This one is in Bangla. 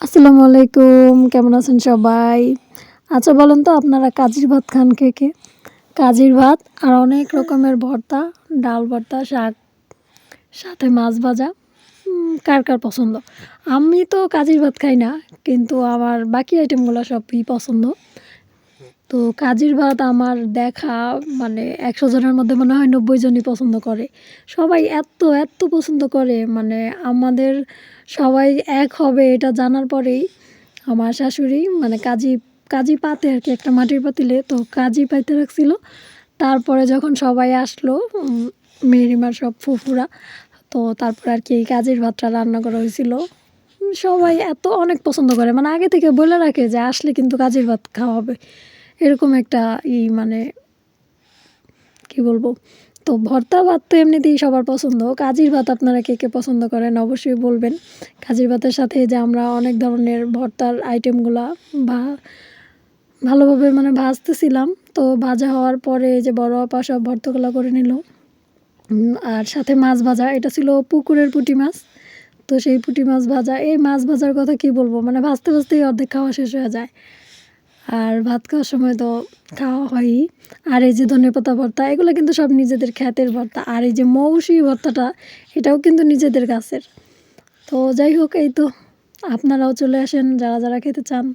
আসসালামু আলাইকুম। কেমন আছেন সবাই? আচ্ছা বলেন তো আপনারা কাজির ভাত খান কে, কে? কাজির ভাত আর অনেক রকমের ভর্তা, ডাল ভর্তা, শাক, সাথে মাছ ভাজা। কার পছন্দ? আমি তো কাজির ভাত খাই না, কিন্তু আমার বাকি আইটেমগুলো সবই পছন্দ। তো কাজির ভাত আমার দেখা মানে ১০০ জনের মধ্যে মনে হয় ৯০ জনই পছন্দ করে। সবাই এত পছন্দ করে মানে আমাদের সবাই এক হবে এটা জানার পরেই আমার শাশুড়ি মানে কাজি পাতে আরকি একটা মাটির পাতিলে তো কাজি পাইতে রাখছিল। তারপরে যখন সবাই আসলো মেহরিমার সব ফুফুরা, তো তারপরে আরকি এই কাজির ভাতটা রান্না করা হয়েছিল। সবাই অনেক পছন্দ করে। মানে আগে থেকে বইলা রাখে যে আসলে কিন্তু কাজির ভাত খাওয়া হবে। এরকম একটা মানে কি বলবো? তো ভর্তা ভাত তো এমনিতেই সবার পছন্দ। কাজির ভাত আপনারা কে, কে পছন্দ করেন অবশ্যই বলবেন। কাজির ভাতের সাথে এই যে আমরা অনেক ধরনের ভর্তার আইটেমগুলা ভা ভালোভাবে মানে ভাজতেছিলাম। তো ভাজা হওয়ার পরে এই যে বড় আপা সব ভর্তাগুলা করে নিল। আর সাথে মাছ ভাজা। এটা ছিল পুকুরের পুঁটি মাছ। তো সেই পুঁটি মাছ ভাজা। এই মাছ ভাজার কথা কি বলবো? মানে ভাজতেই অর্ধেক খাওয়া শেষ হয়ে যায়। আর ভাত খাওয়ার সময় তো খাওয়া হয়ই। আর এই যে ধনেপাতা ভর্তা এগুলো কিন্তু সব নিজেদের ক্ষেতের ভর্তা। আর এই যে মৌসি ভর্তাটা এটাও কিন্তু নিজেদের গাছের। তো যাই হোক এই তো আপনারাও চলে আসেন যারা খেতে চান।